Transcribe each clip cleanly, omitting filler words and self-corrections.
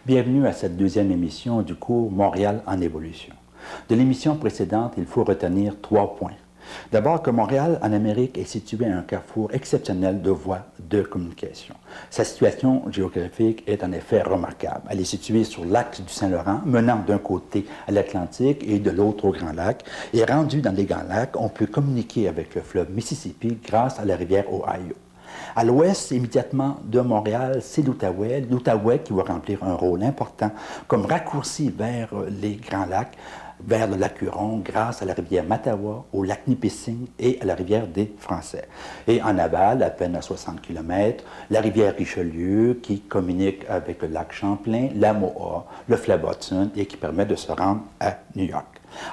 Bienvenue à cette deuxième émission du cours Montréal en évolution. De l'émission précédente, il faut retenir 3 points. D'abord que Montréal, en Amérique, est situé à un carrefour exceptionnel de voies de communication. Sa situation géographique est en effet remarquable. Elle est située sur l'axe du Saint-Laurent, menant d'un côté à l'Atlantique et de l'autre au Grand Lac. Et rendu dans les Grands Lacs, on peut communiquer avec le fleuve Mississippi grâce à la rivière Ohio. À l'ouest, immédiatement de Montréal, c'est l'Outaouais. L'Outaouais qui va remplir un rôle important comme raccourci vers les Grands Lacs, vers le lac Huron, grâce à la rivière Mattawa, au lac Nipissing et à la rivière des Français. Et en aval, à peine à 60 km, la rivière Richelieu qui communique avec le lac Champlain, la Moa, le fleuve Hudson et qui permet de se rendre à New York.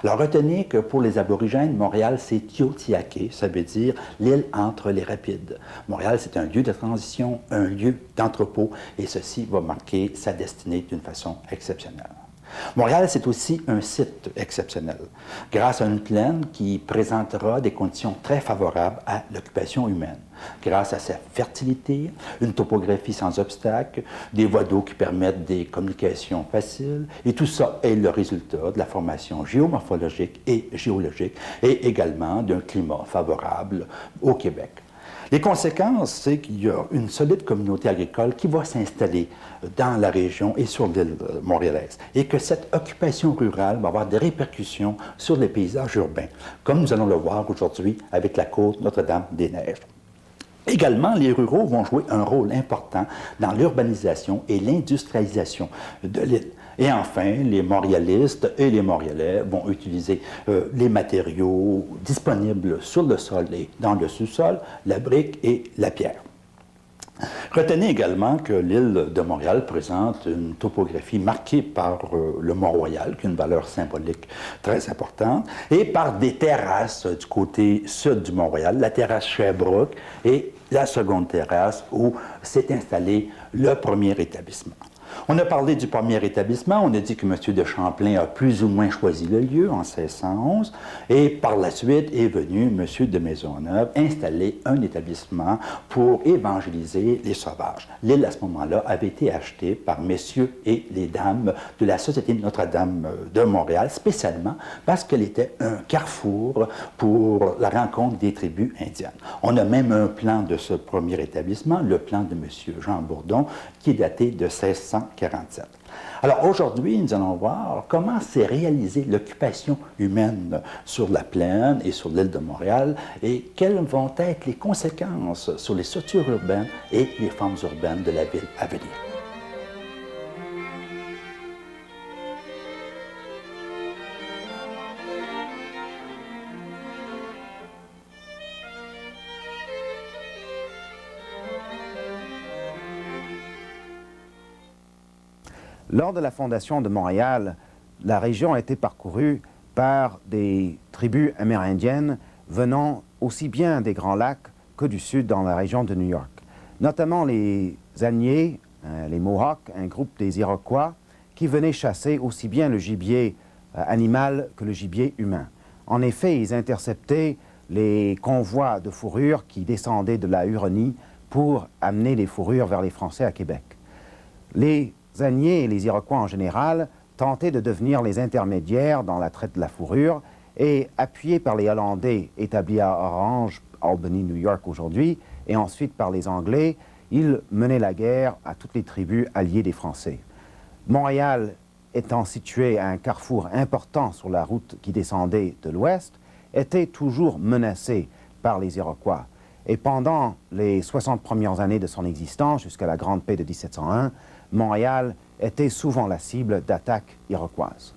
Alors retenez que pour les aborigènes, Montréal, c'est Tiohtià:ke, ça veut dire l'île entre les rapides. Montréal, c'est un lieu de transition, un lieu d'entrepôt, et ceci va marquer sa destinée d'une façon exceptionnelle. Montréal, c'est aussi un site exceptionnel, grâce à une plaine qui présentera des conditions très favorables à l'occupation humaine. Grâce à sa fertilité, une topographie sans obstacles, des voies d'eau qui permettent des communications faciles, et tout ça est le résultat de la formation géomorphologique et géologique, et également d'un climat favorable au Québec. Les conséquences, c'est qu'il y a une solide communauté agricole qui va s'installer dans la région et sur l'île montréalaise, et que cette occupation rurale va avoir des répercussions sur les paysages urbains, comme nous allons le voir aujourd'hui avec la côte Notre-Dame-des-Neiges. Également, les ruraux vont jouer un rôle important dans l'urbanisation et l'industrialisation de l'île. Et enfin, les montréalistes et les montréalais vont utiliser les matériaux disponibles sur le sol et dans le sous-sol, la brique et la pierre. Retenez également que l'île de Montréal présente une topographie marquée par le Mont-Royal, qui a une valeur symbolique très importante, et par des terrasses du côté sud du Mont-Royal, la terrasse Sherbrooke et la seconde terrasse où s'est installé le premier établissement. On a parlé du premier établissement, on a dit que M. de Champlain a plus ou moins choisi le lieu en 1611, et par la suite est venu M. de Maisonneuve installer un établissement pour évangéliser les sauvages. L'île, à ce moment-là, avait été achetée par messieurs et les dames de la Société Notre-Dame de Montréal, spécialement parce qu'elle était un carrefour pour la rencontre des tribus indiennes. On a même un plan de ce premier établissement, le plan de M. Jean Bourdon, qui est daté de 1647. Alors aujourd'hui, nous allons voir comment s'est réalisée l'occupation humaine sur la plaine et sur l'île de Montréal et quelles vont être les conséquences sur les structures urbaines et les formes urbaines de la ville à venir. Lors de la fondation de Montréal, la région a été parcourue par des tribus amérindiennes venant aussi bien des Grands Lacs que du sud dans la région de New York. Notamment les Agniers, les Mohawks, un groupe des Iroquois, qui venaient chasser aussi bien le gibier animal que le gibier humain. En effet, ils interceptaient les convois de fourrures qui descendaient de la Huronie pour amener les fourrures vers les Français à Québec. Les Agniers et les Iroquois en général tentaient de devenir les intermédiaires dans la traite de la fourrure et, appuyés par les Hollandais établis à Orange, Albany, New York aujourd'hui, et ensuite par les Anglais, ils menaient la guerre à toutes les tribus alliées des Français. Montréal étant situé à un carrefour important sur la route qui descendait de l'ouest, était toujours menacé par les Iroquois. Et pendant les 60 premières années de son existence, jusqu'à la Grande Paix de 1701, Montréal était souvent la cible d'attaques iroquoises.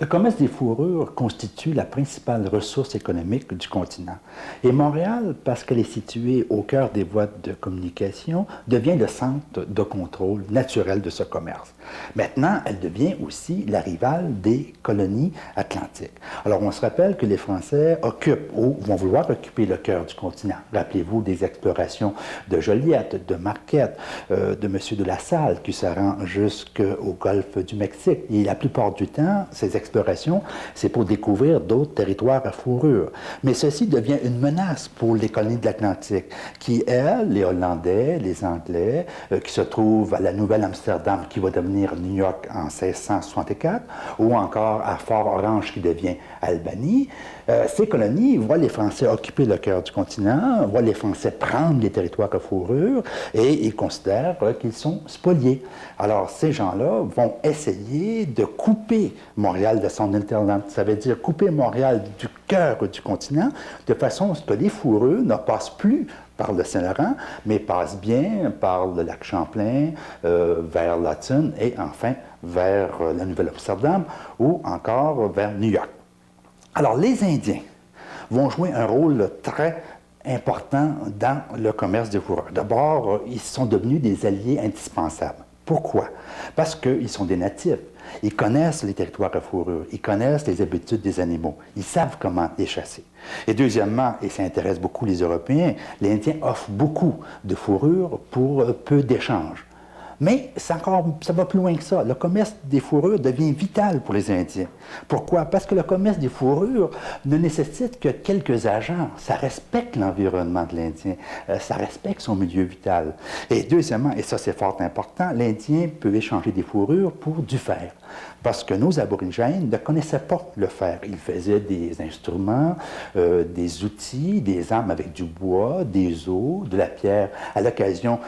Le commerce des fourrures constitue la principale ressource économique du continent. Et Montréal, parce qu'elle est située au cœur des voies de communication, devient le centre de contrôle naturel de ce commerce. Maintenant, elle devient aussi la rivale des colonies atlantiques. Alors, on se rappelle que les Français occupent ou vont vouloir occuper le cœur du continent. Rappelez-vous des explorations de Joliette, de Marquette, de M. de La Salle, qui se rend jusqu'au golfe du Mexique. Et la plupart du temps, ces explorations, c'est pour découvrir d'autres territoires à fourrure. Mais ceci devient une menace pour les colonies de l'Atlantique, qui, elles, les Hollandais, les Anglais, qui se trouvent à la Nouvelle-Amsterdam, qui va devenir New York en 1664, ou encore à Fort-Orange, qui devient Albany, ces colonies voient les Français occuper le cœur du continent, voient les Français prendre les territoires à fourrure, et ils considèrent qu'ils sont spoliés. Alors, ces gens-là vont essayer de couper Montréal de son hinterland. Ça veut dire couper Montréal du cœur du continent, de façon à ce que les fourrures ne passent plus par le Saint-Laurent, mais passent bien par le lac Champlain, vers l'Hudson et enfin vers la Nouvelle-Amsterdam ou encore vers New York. Alors, les Indiens vont jouer un rôle très important dans le commerce des fourrures. D'abord, ils sont devenus des alliés indispensables. Pourquoi? Parce qu'ils sont des natifs. Ils connaissent les territoires à fourrure, ils connaissent les habitudes des animaux, ils savent comment les chasser. Et deuxièmement, et ça intéresse beaucoup les Européens, les Indiens offrent beaucoup de fourrures pour peu d'échanges. Mais ça va plus loin que ça. Le commerce des fourrures devient vital pour les Indiens. Pourquoi? Parce que le commerce des fourrures ne nécessite que quelques agents. Ça respecte l'environnement de l'Indien. Ça respecte son milieu vital. Et deuxièmement, et ça c'est fort important, l'Indien peut échanger des fourrures pour du fer. Parce que nos aborigènes ne connaissaient pas le fer. Ils faisaient des instruments, des outils, des armes avec du bois, des os, de la pierre, à l'occasion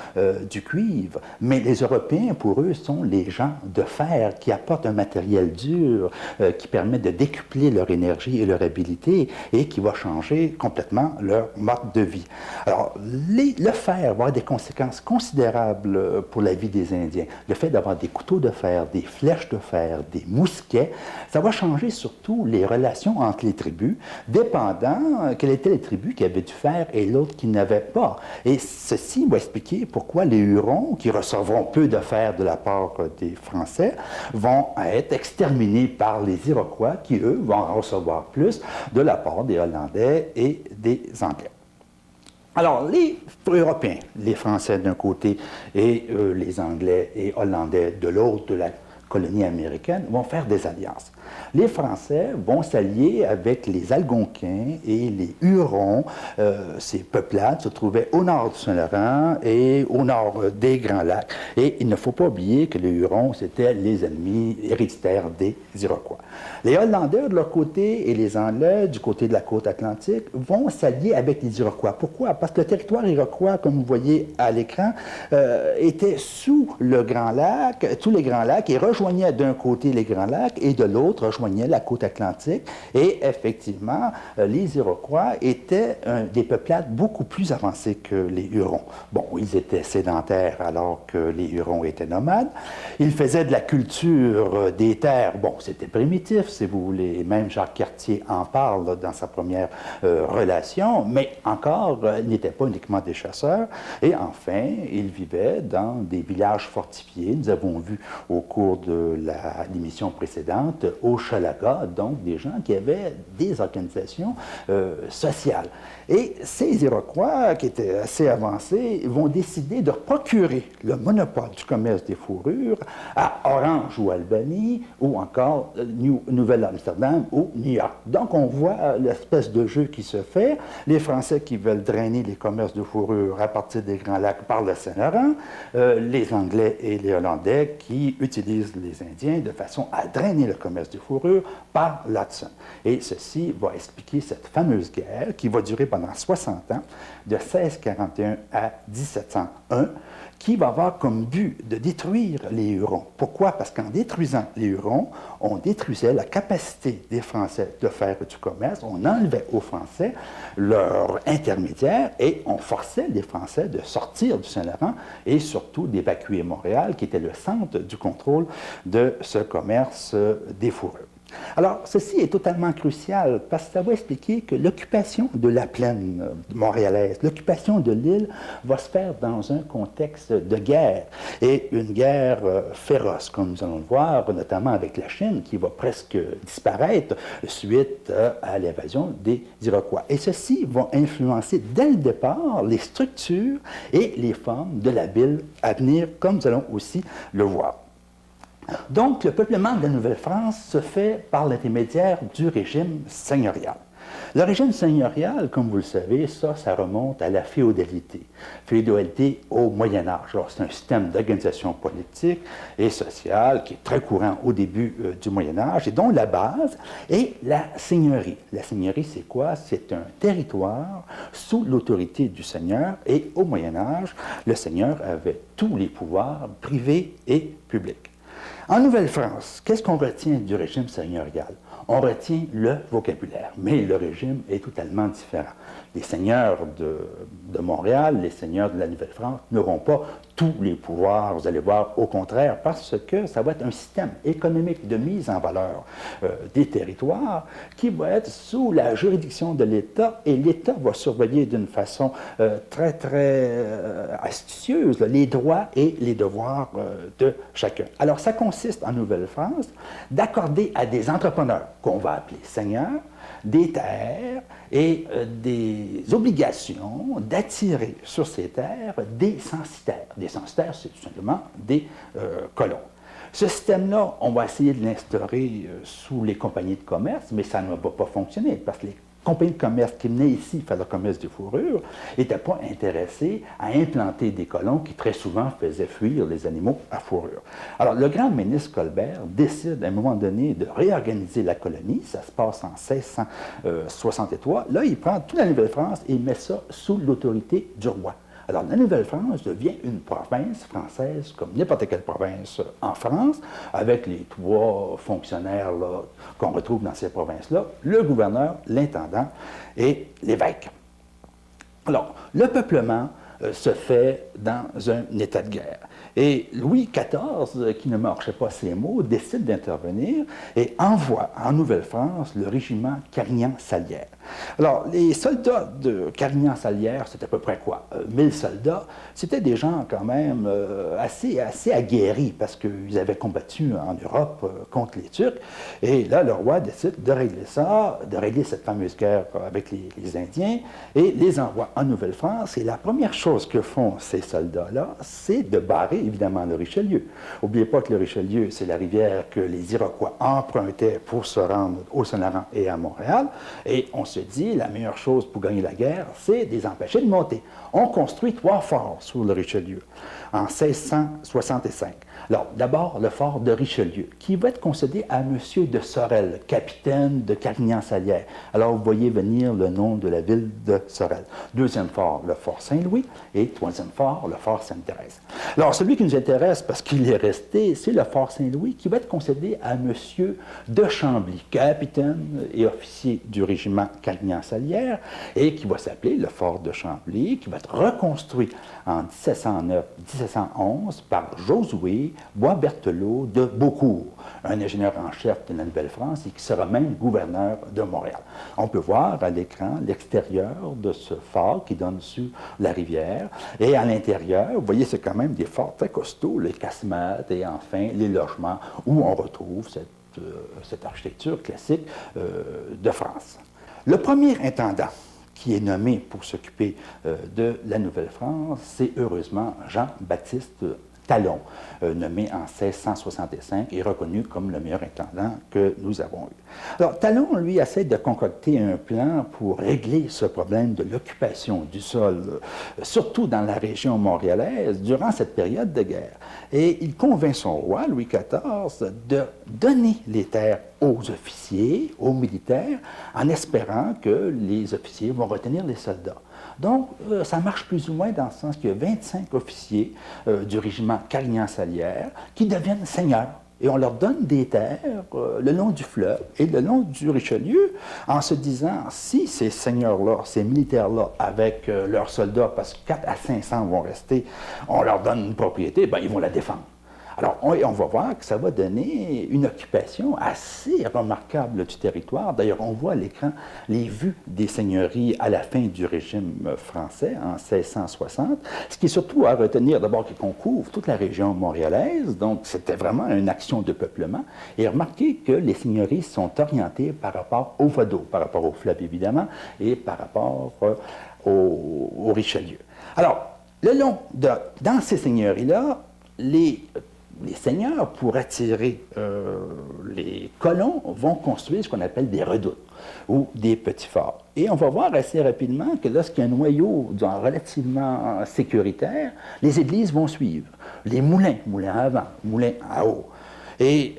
du cuivre. Mais les Européens, pour eux, sont les gens de fer qui apportent un matériel dur qui permet de décupler leur énergie et leur habileté et qui va changer complètement leur mode de vie. Alors, le fer va avoir des conséquences considérables pour la vie des Indiens. Le fait d'avoir des couteaux de fer, des flèches de fer, des mousquets, ça va changer surtout les relations entre les tribus, dépendant quelles étaient les tribus qui avaient du fer et l'autre qui n'avait pas. Et ceci va expliquer pourquoi les Hurons, qui recevront peu de fer de la part des Français, vont être exterminés par les Iroquois, qui, eux, vont en recevoir plus de la part des Hollandais et des Anglais. Alors, les Européens, les Français d'un côté et les Anglais et Hollandais de l'autre, de la colonie américaine, vont faire des alliances. Les Français vont s'allier avec les Algonquins et les Hurons. Ces peuplades se trouvaient au nord du Saint-Laurent et au nord des Grands Lacs. Et il ne faut pas oublier que les Hurons, c'était les ennemis héréditaires des Iroquois. Les Hollandais, de leur côté, et les Anglais, du côté de la côte atlantique, vont s'allier avec les Iroquois. Pourquoi? Parce que le territoire iroquois, comme vous voyez à l'écran, était sous le Grand Lac, tous les Grands Lacs, et rejoignait d'un côté les Grands Lacs et de l'autre rejoignait la côte atlantique. Et effectivement, les Iroquois étaient des peuplades beaucoup plus avancées que les Hurons. Bon, ils étaient sédentaires alors que les Hurons étaient nomades. Ils faisaient de la culture des terres. Bon, c'était primitif, si vous voulez. Même Jacques Cartier en parle là, dans sa première relation, mais encore, ils n'étaient pas uniquement des chasseurs. Et enfin, ils vivaient dans des villages fortifiés. Nous avons vu au cours de l'émission précédente, Hochelaga, donc des gens qui avaient des organisations sociales. Et ces Iroquois, qui étaient assez avancés, vont décider de procurer le monopole du commerce des fourrures à Orange ou Albany, ou encore Nouvelle-Amsterdam ou New York. Donc, on voit l'espèce de jeu qui se fait. Les Français qui veulent drainer les commerces de fourrures à partir des Grands Lacs par le Saint-Laurent, les Anglais et les Hollandais qui utilisent les Indiens de façon à drainer le commerce de fourrures par l'Hudson. Et ceci va expliquer cette fameuse guerre qui va durer pendant 60 ans, de 1641 à 1701, qui va avoir comme but de détruire les Hurons. Pourquoi? Parce qu'en détruisant les Hurons, on détruisait la capacité des Français de faire du commerce, on enlevait aux Français leur intermédiaire et on forçait les Français de sortir du Saint-Laurent et surtout d'évacuer Montréal, qui était le centre du contrôle de ce commerce des fourrures. Alors, ceci est totalement crucial parce que ça va expliquer que l'occupation de la plaine montréalaise, l'occupation de l'île va se faire dans un contexte de guerre et une guerre féroce, comme nous allons le voir, notamment avec la Chine qui va presque disparaître suite à l'invasion des Iroquois. Et ceci va influencer dès le départ les structures et les formes de la ville à venir, comme nous allons aussi le voir. Donc, le peuplement de la Nouvelle-France se fait par l'intermédiaire du régime seigneurial. Le régime seigneurial, comme vous le savez, ça remonte à la féodalité. Féodalité au Moyen Âge. Alors, c'est un système d'organisation politique et sociale qui est très courant au début du Moyen Âge et dont la base est la seigneurie. La seigneurie, c'est quoi? C'est un territoire sous l'autorité du seigneur et au Moyen Âge, le seigneur avait tous les pouvoirs privés et publics. En Nouvelle-France, qu'est-ce qu'on retient du régime seigneurial? On retient le vocabulaire, mais le régime est totalement différent. Les seigneurs de Montréal, les seigneurs de la Nouvelle-France n'auront pas tous les pouvoirs, vous allez voir, au contraire, parce que ça va être un système économique de mise en valeur des territoires qui va être sous la juridiction de l'État et l'État va surveiller d'une façon très astucieuse les droits et les devoirs de chacun. Alors, ça consiste en Nouvelle-France d'accorder à des entrepreneurs qu'on va appeler seigneurs, des terres et des obligations d'attirer sur ces terres des censitaires. Des censitaires, c'est tout simplement des colons. Ce système-là, on va essayer de l'instaurer sous les compagnies de commerce, mais ça ne va pas fonctionner parce que les compagnies de commerce qui venaient ici faire le commerce de fourrure n'étaient pas intéressées à implanter des colons qui très souvent faisaient fuir les animaux à fourrure. Alors, le grand ministre Colbert décide à un moment donné de réorganiser la colonie. Ça se passe en 1663. Là, il prend toute la Nouvelle-France et met ça sous l'autorité du roi. Alors, la Nouvelle-France devient une province française comme n'importe quelle province en France, avec les trois fonctionnaires qu'on retrouve dans ces provinces-là, le gouverneur, l'intendant et l'évêque. Alors, le peuplement se fait dans un état de guerre. Et Louis XIV, qui ne marchait pas ses mots, décide d'intervenir et envoie en Nouvelle-France le régiment Carignan-Salière. Alors, les soldats de Carignan-Salière, c'était à peu près quoi? 1000 soldats. C'était des gens quand même assez aguerris parce qu'ils avaient combattu en Europe contre les Turcs. Et là, le roi décide de régler ça, de régler cette fameuse guerre avec les Indiens et les envoie en Nouvelle-France. Et la première chose que font ces soldats-là, c'est de barrer évidemment le Richelieu. N'oubliez pas que le Richelieu, c'est la rivière que les Iroquois empruntaient pour se rendre au Saint-Laurent et à Montréal. Et on se dit, la meilleure chose pour gagner la guerre, c'est de les empêcher de monter. On construit 3 forts sur le Richelieu en 1665. Alors, d'abord, le fort de Richelieu, qui va être concédé à M. de Sorel, capitaine de Carignan-Salière. Alors, vous voyez venir le nom de la ville de Sorel. Deuxième fort, le fort Saint-Louis. Et troisième fort, le fort Sainte-Thérèse. Alors, celui qui nous intéresse, parce qu'il est resté, c'est le fort Saint-Louis, qui va être concédé à M. de Chambly, capitaine et officier du régiment Carignan-Salière, et qui va s'appeler le fort de Chambly, qui va être reconstruit en 1709-1711 par Josué Boisberthelot de Beaucourt, un ingénieur en chef de la Nouvelle-France et qui sera même gouverneur de Montréal. On peut voir à l'écran l'extérieur de ce fort qui donne sur la rivière. Et à l'intérieur, vous voyez, c'est quand même des forts très costauds, les casemates et enfin les logements où on retrouve cette architecture classique de France. Le premier intendant qui est nommé pour s'occuper de la Nouvelle-France, c'est heureusement Jean-Baptiste Talon, nommé en 1665 et reconnu comme le meilleur intendant que nous avons eu. Alors, Talon, lui, essaie de concocter un plan pour régler ce problème de l'occupation du sol, surtout dans la région montréalaise, durant cette période de guerre. Et il convainc son roi, Louis XIV, de donner les terres aux officiers, aux militaires, en espérant que les officiers vont retenir les soldats. Donc, ça marche plus ou moins dans le sens qu'il y a 25 officiers du régiment Carignan-Salière qui deviennent seigneurs. Et on leur donne des terres le long du fleuve et le long du Richelieu, en se disant, si ces seigneurs-là, ces militaires-là, avec leurs soldats, parce que 4 à 500 vont rester, on leur donne une propriété, ben, ils vont la défendre. Alors, on va voir que ça va donner une occupation assez remarquable du territoire. D'ailleurs, on voit à l'écran les vues des seigneuries à la fin du régime français, en 1660. Ce qui est surtout à retenir, d'abord, qu'on couvre toute la région montréalaise. Donc, c'était vraiment une action de peuplement. Et remarquez que les seigneuries sont orientées par rapport au Vaudeau, par rapport au fleuve, évidemment, et par rapport au Richelieu. Alors, dans ces seigneuries-là, les seigneurs, pour attirer les colons, vont construire ce qu'on appelle des redoutes ou des petits forts. Et on va voir assez rapidement que lorsqu'il y a un noyau relativement sécuritaire, les églises vont suivre. Les moulins, moulins à vent, moulins à eau. Et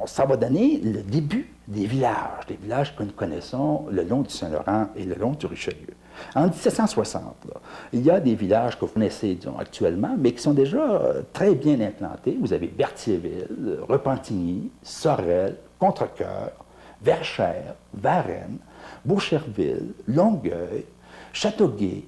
ça va donner le début des villages que nous connaissons le long du Saint-Laurent et le long du Richelieu. En 1760, là, il y a des villages que vous connaissez actuellement, mais qui sont déjà très bien implantés. Vous avez Berthierville, Repentigny, Sorel, Contrecoeur, Verchères, Varennes, Beaucherville, Longueuil, Châteauguay,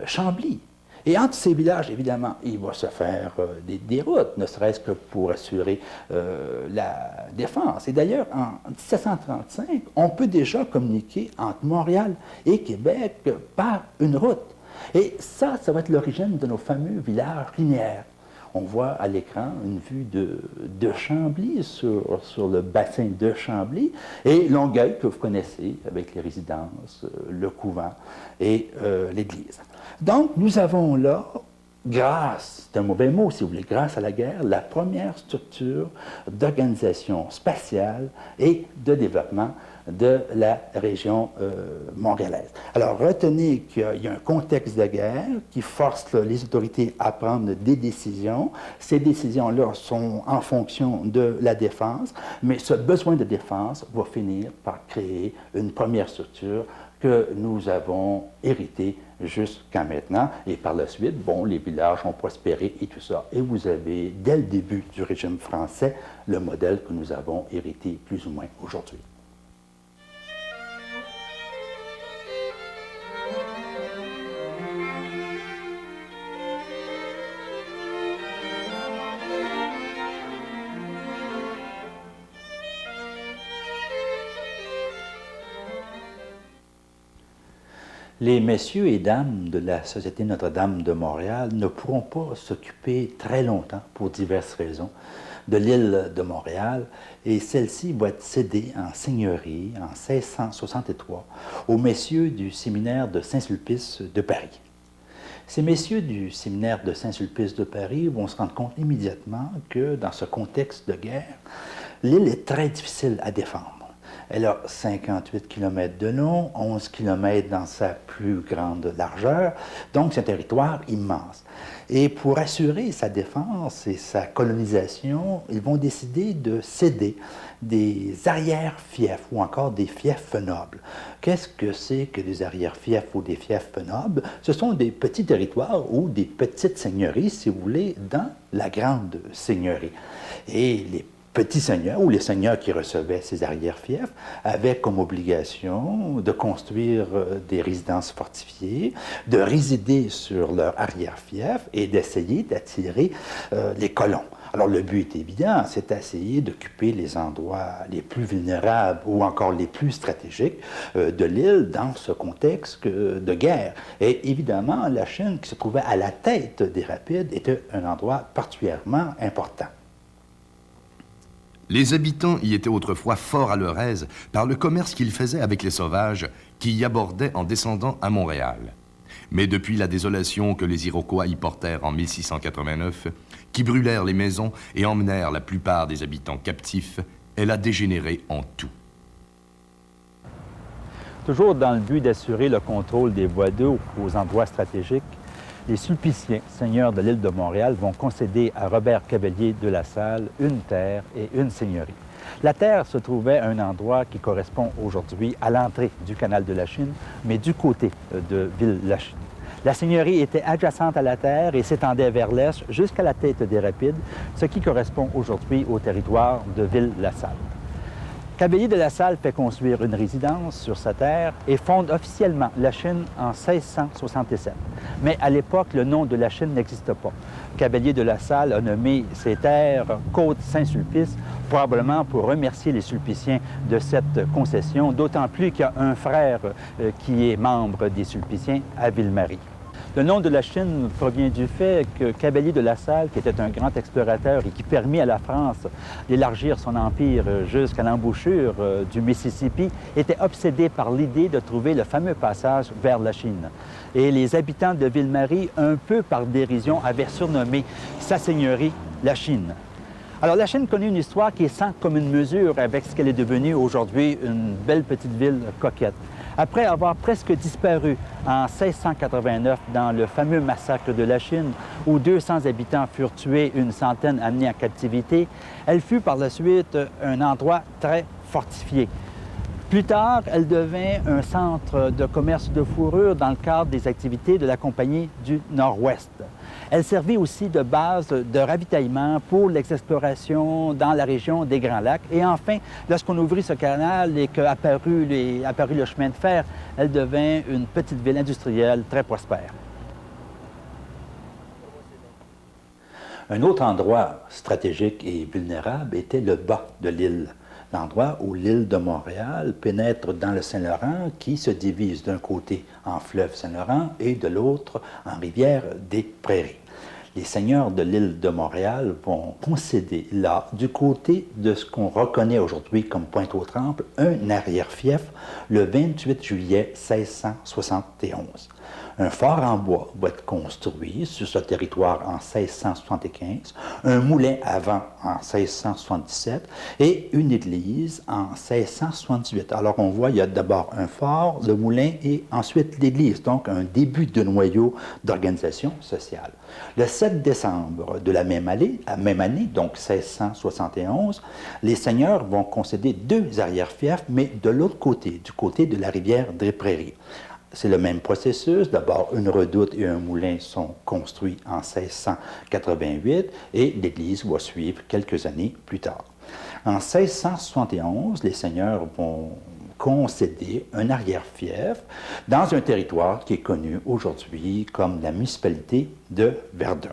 Chambly. Et entre ces villages, évidemment, il va se faire des routes, ne serait-ce que pour assurer la défense. Et d'ailleurs, en 1735, on peut déjà communiquer entre Montréal et Québec par une route. Et ça va être l'origine de nos fameux villages linéaires. On voit à l'écran une vue de Chambly sur le bassin de Chambly et Longueuil, que vous connaissez, avec les résidences, le couvent et l'église. Donc, nous avons là, grâce, c'est un mauvais mot si vous voulez, grâce à la guerre, la première structure d'organisation spatiale et de développement de la région montréalaise. Alors, retenez qu'il y a un contexte de guerre qui force les autorités à prendre des décisions. Ces décisions-là sont en fonction de la défense, mais ce besoin de défense va finir par créer une première structure que nous avons hérité jusqu'à maintenant. Et par la suite, bon, les villages ont prospéré et tout ça. Et vous avez, dès le début du régime français, le modèle que nous avons hérité plus ou moins aujourd'hui. Les messieurs et dames de la Société Notre-Dame de Montréal ne pourront pas s'occuper très longtemps, pour diverses raisons, de l'île de Montréal, et celle-ci va être cédée en seigneurie en 1663 aux messieurs du séminaire de Saint-Sulpice de Paris. Ces messieurs du séminaire de Saint-Sulpice de Paris vont se rendre compte immédiatement que, dans ce contexte de guerre, l'île est très difficile à défendre. Elle a 58 km de long, 11 km dans sa plus grande largeur, donc c'est un territoire immense. Et pour assurer sa défense et sa colonisation, ils vont décider de céder des arrière-fiefs ou encore des fiefs nobles. Qu'est-ce que c'est que des arrière-fiefs ou des fiefs nobles? Ce sont des petits territoires ou des petites seigneuries, si vous voulez, dans la grande seigneurie. Et les petits seigneurs, ou les seigneurs qui recevaient ces arrière-fiefs, avaient comme obligation de construire des résidences fortifiées, de résider sur leur arrière-fief et d'essayer d'attirer les colons. Alors le but est évident, c'est d'essayer d'occuper les endroits les plus vulnérables ou encore les plus stratégiques de l'île dans ce contexte de guerre. Et évidemment, la Chine, qui se trouvait à la tête des rapides, était un endroit particulièrement important. Les habitants y étaient autrefois fort à leur aise par le commerce qu'ils faisaient avec les sauvages qui y abordaient en descendant à Montréal. Mais depuis la désolation que les Iroquois y portèrent en 1689, qui brûlèrent les maisons et emmenèrent la plupart des habitants captifs, elle a dégénéré en tout. Toujours dans le but d'assurer le contrôle des voies d'eau aux endroits stratégiques, les Sulpiciens, seigneurs de l'île de Montréal, vont concéder à Robert Cavelier de la Salle une terre et une seigneurie. La terre se trouvait à un endroit qui correspond aujourd'hui à l'entrée du canal de la Chine, mais du côté de Ville-Lachine. La seigneurie était adjacente à la terre et s'étendait vers l'est jusqu'à la tête des Rapides, ce qui correspond aujourd'hui au territoire de Ville-la-Salle. Cavelier de la Salle fait construire une résidence sur sa terre et fonde officiellement la Chine en 1667. Mais à l'époque, le nom de la Chine n'existe pas. Cavelier de la Salle a nommé ses terres Côte-Saint-Sulpice, probablement pour remercier les Sulpiciens de cette concession, d'autant plus qu'il y a un frère qui est membre des Sulpiciens à Ville-Marie. Le nom de la Chine provient du fait que Cavelier de la Salle, qui était un grand explorateur et qui permit à la France d'élargir son empire jusqu'à l'embouchure du Mississippi, était obsédé par l'idée de trouver le fameux passage vers la Chine. Et les habitants de Ville-Marie, un peu par dérision, avaient surnommé sa seigneurie la Chine. Alors, la Chine connaît une histoire qui est sans commune mesure avec ce qu'elle est devenue aujourd'hui, une belle petite ville coquette. Après avoir presque disparu en 1689 dans le fameux massacre de la Chine, où 200 habitants furent tués, une centaine amenés en captivité, elle fut par la suite un endroit très fortifié. Plus tard, elle devint un centre de commerce de fourrure dans le cadre des activités de la Compagnie du Nord-Ouest. Elle servit aussi de base de ravitaillement pour l'exploration dans la région des Grands Lacs. Et enfin, lorsqu'on ouvrit ce canal et qu'apparut le chemin de fer, elle devint une petite ville industrielle très prospère. Un autre endroit stratégique et vulnérable était le bas de l'île, l'endroit où l'île de Montréal pénètre dans le Saint-Laurent qui se divise d'un côté en fleuve Saint-Laurent et de l'autre en rivière des Prairies. Les seigneurs de l'île de Montréal vont concéder là, du côté de ce qu'on reconnaît aujourd'hui comme Pointe-aux-Trembles, un arrière-fief le 28 juillet 1671. Un fort en bois va être construit sur ce territoire en 1675, un moulin à vent en 1677 et une église en 1678. Alors on voit, il y a d'abord un fort, le moulin et ensuite l'église, donc un début de noyau d'organisation sociale. Le 7 décembre de la même année, donc 1671, les seigneurs vont concéder deux arrière-fiefs, mais de l'autre côté, du côté de la rivière des Prairies. C'est le même processus. D'abord, une redoute et un moulin sont construits en 1688 et l'église va suivre quelques années plus tard. En 1671, les seigneurs vont concéder un arrière-fief dans un territoire qui est connu aujourd'hui comme la municipalité de Verdun.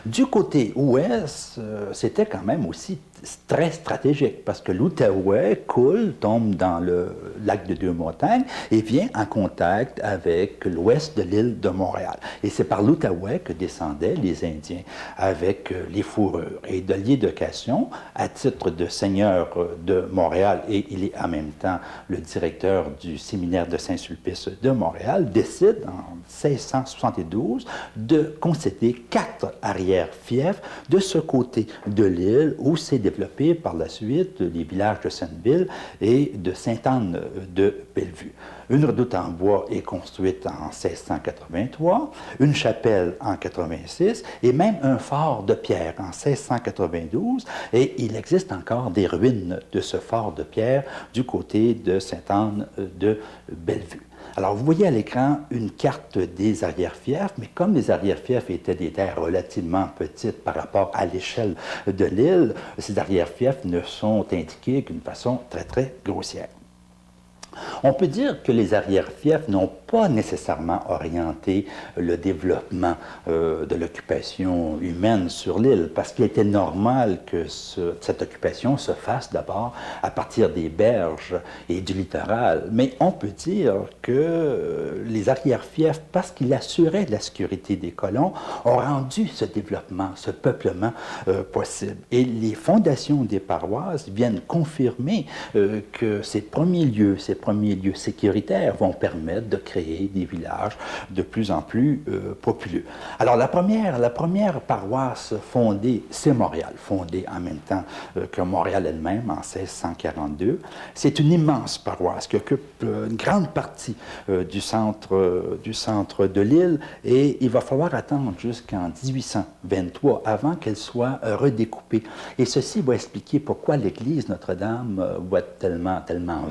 Du côté ouest, c'était quand même aussi très stratégique parce que l'Outaouais coule, tombe dans le lac de Deux-Montagnes et vient en contact avec l'ouest de l'île de Montréal. Et c'est par l'Outaouais que descendaient les Indiens avec les fourrures. Et Dollier de Casson, à titre de seigneur de Montréal, et il est en même temps le directeur du séminaire de Saint-Sulpice de Montréal, décide en 1672 de concéder 4 arrière-fiefs de ce côté de l'île où s'est développé par la suite les villages de Sainte-Ville et de Sainte-Anne-de-Bellevue. Une redoute en bois est construite en 1683, une chapelle en 86 et même un fort de pierre en 1692. Et il existe encore des ruines de ce fort de pierre du côté de Sainte-Anne-de-Bellevue. Alors, vous voyez à l'écran une carte des arrière-fiefs, mais comme les arrière-fiefs étaient des terres relativement petites par rapport à l'échelle de l'île, ces arrière-fiefs ne sont indiqués qu'une façon très, très grossière. On peut dire que les arrière-fiefs n'ont pas nécessairement orienté le développement de l'occupation humaine sur l'île, parce qu'il était normal que cette occupation se fasse d'abord à partir des berges et du littoral. Mais on peut dire que les arrière-fiefs, parce qu'ils assuraient la sécurité des colons, ont rendu ce développement, ce peuplement possible. Et les fondations des paroisses viennent confirmer que ces premiers lieux sécuritaires vont permettre de créer des villages de plus en plus populeux. Alors, la première paroisse fondée, c'est Montréal, fondée en même temps que Montréal elle-même en 1642. C'est une immense paroisse qui occupe une grande partie du centre de l'île et il va falloir attendre jusqu'en 1823 avant qu'elle soit redécoupée. Et ceci va expliquer pourquoi l'église Notre-Dame va être tellement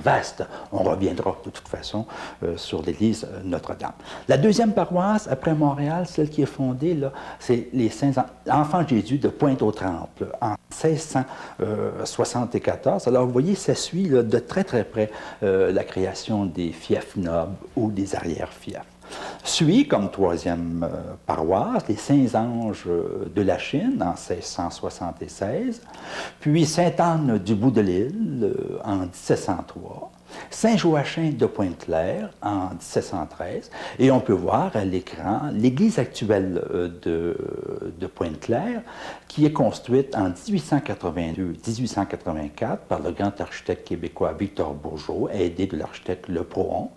vaste. On reviendra de toute façon sur l'église Notre-Dame. La deuxième paroisse, après Montréal, celle qui est fondée, là, c'est les Saints-Enfants Jésus de Pointe-aux-Trembles en 1674. Alors, vous voyez, ça suit là, de très, très près la création des fiefs nobles ou des arrière-fiefs. Suit comme troisième paroisse les Saints-Anges de la Chine en 1676, puis Sainte-Anne du bout de l'île en 1703, Saint-Joachim de Pointe-Claire en 1713, et on peut voir à l'écran l'église actuelle de Pointe-Claire qui est construite en 1882-1884 par le grand architecte québécois Victor Bourgeot, aidé de l'architecte Le Prohon.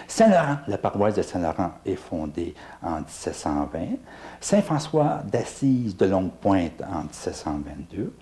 Saint-Laurent, la paroisse de Saint-Laurent est fondée en 1720. Saint-François d'Assise de Longue-Pointe en 1722.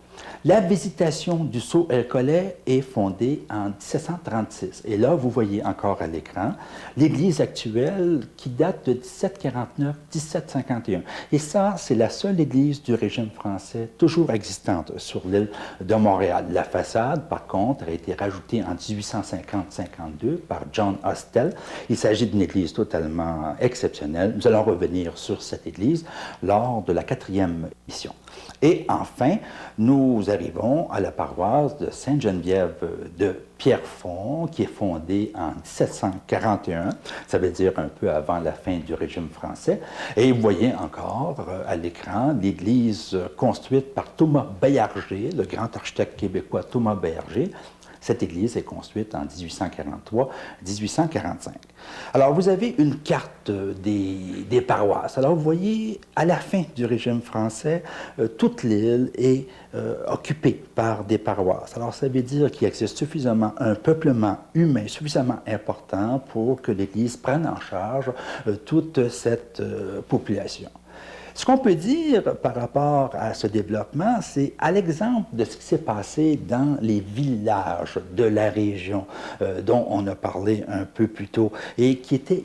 La Visitation du Sault-El-Collet est fondée en 1736. Et là, vous voyez encore à l'écran l'église actuelle qui date de 1749-1751. Et ça, c'est la seule église du régime français toujours existante sur l'île de Montréal. La façade, par contre, a été rajoutée en 1850-52 par John Hostel. Il s'agit d'une église totalement exceptionnelle. Nous allons revenir sur cette église lors de la 4e émission. Et enfin, nous arrivons à la paroisse de Sainte-Geneviève de Pierrefonds, qui est fondée en 1741, ça veut dire un peu avant la fin du régime français. Et vous voyez encore à l'écran l'église construite par Thomas Baillarger, le grand architecte québécois Thomas Baillarger. Cette église est construite en 1843-1845. Alors, vous avez une carte des paroisses. Alors, vous voyez, à la fin du régime français, toute l'île est occupée par des paroisses. Alors, ça veut dire qu'il existe suffisamment un peuplement humain suffisamment important pour que l'Église prenne en charge toute cette population. Ce qu'on peut dire par rapport à ce développement, c'est à l'exemple de ce qui s'est passé dans les villages de la région dont on a parlé un peu plus tôt et qui étaient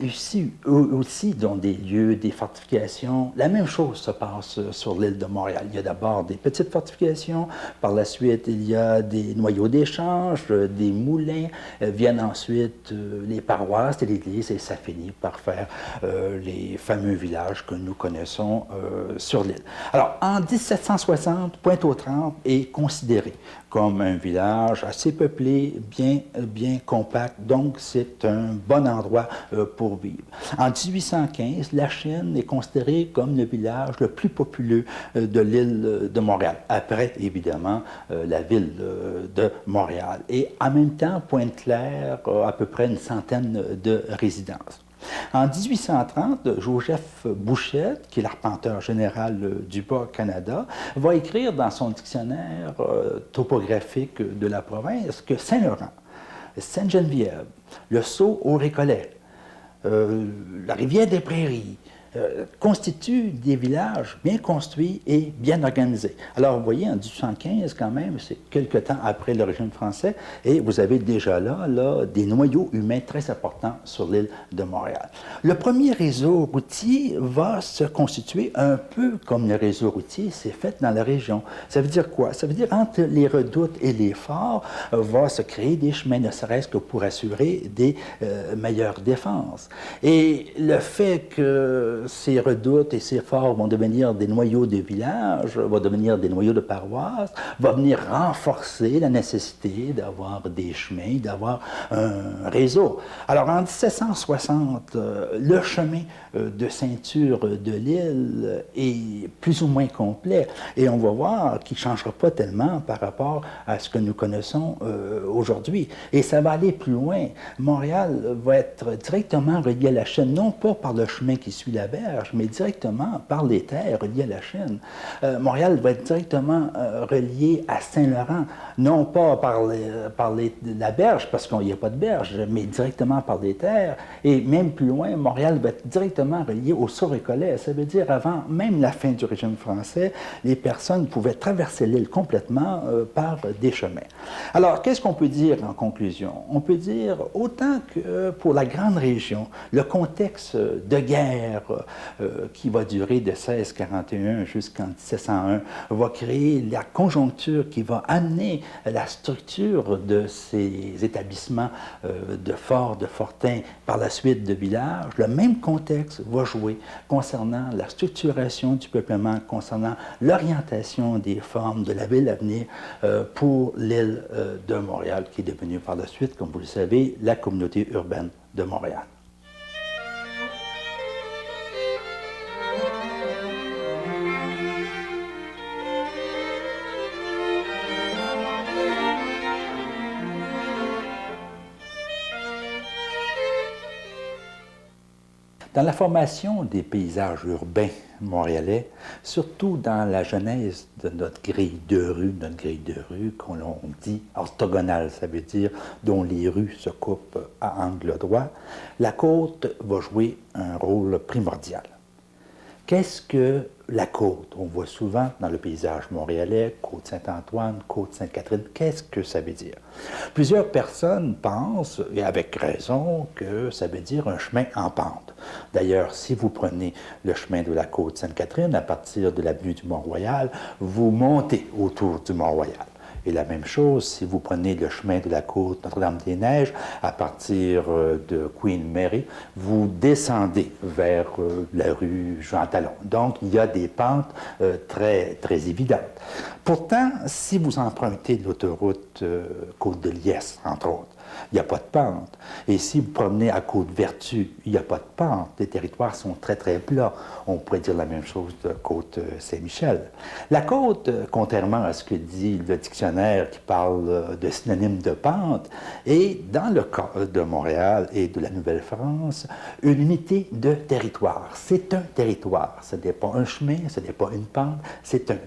aussi dans des lieux, des fortifications. La même chose se passe sur l'île de Montréal. Il y a d'abord des petites fortifications, par la suite il y a des noyaux d'échange, des moulins, viennent ensuite les paroisses et l'église et ça finit par faire les fameux villages que nous connaissons sur l'île. Alors, en 1760, Pointe-aux-Trembles est considéré comme un village assez peuplé, bien compact, donc c'est un bon endroit pour vivre. En 1815, la Chine est considérée comme le village le plus populeux de l'île de Montréal, après évidemment la ville de Montréal. Et en même temps, Pointe-Claire a à peu près une centaine de résidences. En 1830, Joseph Bouchette, qui est l'arpenteur général du Bas-Canada, va écrire dans son dictionnaire topographique de la province que Saint-Laurent, Sainte-Geneviève, le Sault au Récollet, la rivière des Prairies, constituent des villages bien construits et bien organisés. Alors, vous voyez, en 1815, quand même, c'est quelques temps après le régime français, et vous avez déjà là des noyaux humains très importants sur l'île de Montréal. Le premier réseau routier va se constituer un peu comme le réseau routier s'est fait dans la région. Ça veut dire quoi? Ça veut dire entre les redoutes et les forts va se créer des chemins, ne serait-ce que pour assurer des meilleures défenses. Et le fait que ces redoutes et ces forts vont devenir des noyaux de villages, vont devenir des noyaux de paroisses, va venir renforcer la nécessité d'avoir des chemins, d'avoir un réseau. Alors, en 1760, le chemin de ceinture de l'île est plus ou moins complet et on va voir qu'il ne changera pas tellement par rapport à ce que nous connaissons aujourd'hui. Et ça va aller plus loin. Montréal va être directement relié à la Chine, non pas par le chemin qui suit la berge, mais directement par les terres reliées à la Chine. Montréal va être directement relié à Saint-Laurent, non pas par la berge, parce qu'il n'y a pas de berge, mais directement par les terres. Et même plus loin, Montréal va être directement relié au Sault-Récollet. Ça veut dire, avant même la fin du régime français, les personnes pouvaient traverser l'île complètement par des chemins. Alors, qu'est-ce qu'on peut dire en conclusion? On peut dire, autant que pour la grande région, le contexte de guerre qui va durer de 1641 jusqu'en 1701 va créer la conjoncture qui va amener la structure de ces établissements de forts, de fortins, par la suite de villages. Le même contexte va jouer concernant la structuration du peuplement, concernant l'orientation des formes de la ville à venir pour l'île de Montréal, qui est devenue par la suite, comme vous le savez, la communauté urbaine de Montréal. Dans la formation des paysages urbains montréalais, surtout dans la genèse de notre grille de rue qu'on dit orthogonale, ça veut dire dont les rues se coupent à angle droit, la côte va jouer un rôle primordial. Qu'est-ce que la côte? On voit souvent dans le paysage montréalais, côte Saint-Antoine, côte Sainte-Catherine. Qu'est-ce que ça veut dire? Plusieurs personnes pensent, et avec raison, que ça veut dire un chemin en pente. D'ailleurs, si vous prenez le chemin de la côte Sainte-Catherine à partir de l'avenue du Mont-Royal, vous montez autour du Mont-Royal. Et la même chose, si vous prenez le chemin de la côte Notre-Dame-des-Neiges, à partir de Queen Mary, vous descendez vers la rue Jean-Talon. Donc, il y a des pentes très, très évidentes. Pourtant, si vous empruntez l'autoroute Côte-de-Liesse, entre autres, il n'y a pas de pente. Et si vous promenez à Côte-Vertu, il n'y a pas de pente. Les territoires sont très, très plats. On pourrait dire la même chose de Côte-Saint-Michel. La côte, contrairement à ce que dit le dictionnaire qui parle de synonyme de pente, est, dans le cas de Montréal et de la Nouvelle-France, une unité de territoire. C'est un territoire. Ce n'est pas un chemin, ce n'est pas une pente, c'est un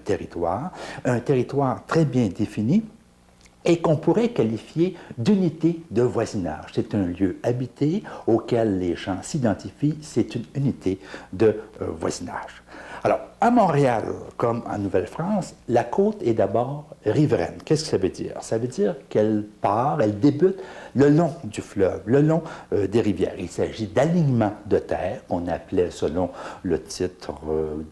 territoire très bien défini, et qu'on pourrait qualifier d'unité de voisinage. C'est un lieu habité auquel les gens s'identifient, c'est une unité de voisinage. Alors, à Montréal, comme en Nouvelle-France, la côte est d'abord riveraine. Qu'est-ce que ça veut dire? Ça veut dire qu'elle part, elle débute le long du fleuve, le long des rivières. Il s'agit d'alignements de terre, qu'on appelait, selon le titre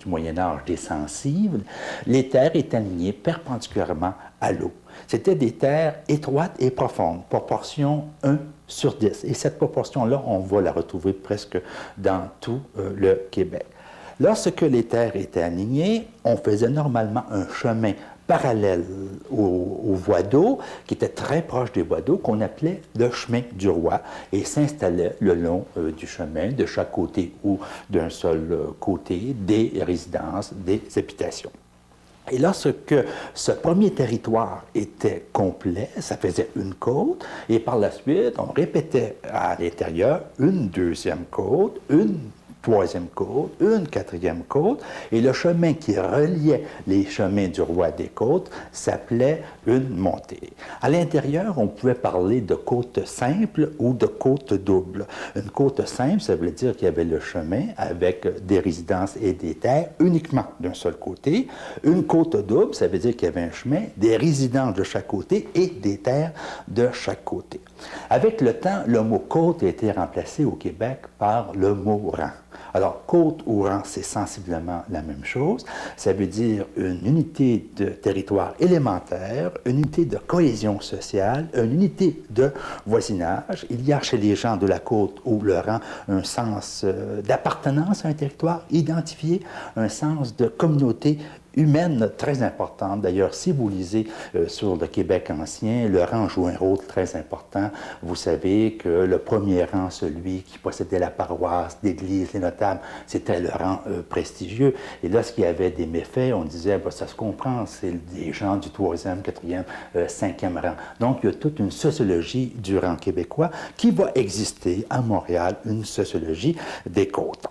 du Moyen-Âge, des sensibles. Les terres étaient alignées perpendiculairement à l'eau. C'était des terres étroites et profondes, proportion 1/10. Et cette proportion-là, on va la retrouver presque dans tout le Québec. Lorsque les terres étaient alignées, on faisait normalement un chemin parallèle aux voies d'eau, qui était très proche des voies d'eau, qu'on appelait le chemin du roi, et s'installait le long du chemin, de chaque côté ou d'un seul côté, des résidences, des habitations. Et lorsque ce premier territoire était complet, ça faisait une côte, et par la suite, on répétait à l'intérieur une deuxième côte, une troisième côte, une quatrième côte, et le chemin qui reliait les chemins du roi des côtes s'appelait une montée. À l'intérieur, on pouvait parler de côte simple ou de côte double. Une côte simple, ça veut dire qu'il y avait le chemin avec des résidences et des terres uniquement d'un seul côté. Une côte double, ça veut dire qu'il y avait un chemin, des résidences de chaque côté et des terres de chaque côté. Avec le temps, le mot côte a été remplacé au Québec par le mot rang. Alors, côte ou rang, c'est sensiblement la même chose. Ça veut dire une unité de territoire élémentaire, une unité de cohésion sociale, une unité de voisinage. Il y a chez les gens de la côte ou le rang un sens d'appartenance à un territoire identifié, un sens de communauté humaine très importante. D'ailleurs, si vous lisez sur le Québec ancien, le rang joue un rôle très important. Vous savez que le premier rang, celui qui possédait la paroisse, l'église, les notables, c'était le rang prestigieux. Et lorsqu'il y avait des méfaits, on disait, bah, ça se comprend, c'est des gens du 3e, 4e, 5e rang. Donc, il y a toute une sociologie du rang québécois qui va exister à Montréal, une sociologie des côtes.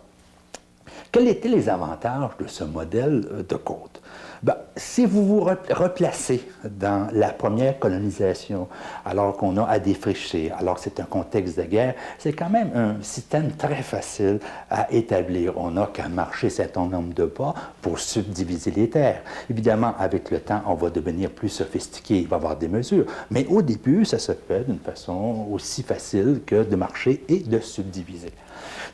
Quels étaient les avantages de ce modèle de côte? Ben, si vous vous replacez dans la première colonisation, alors qu'on a à défricher, alors que c'est un contexte de guerre, c'est quand même un système très facile à établir. On n'a qu'à marcher un certain nombre de pas pour subdiviser les terres. Évidemment, avec le temps, on va devenir plus sophistiqué, il va y avoir des mesures. Mais au début, ça se fait d'une façon aussi facile que de marcher et de subdiviser.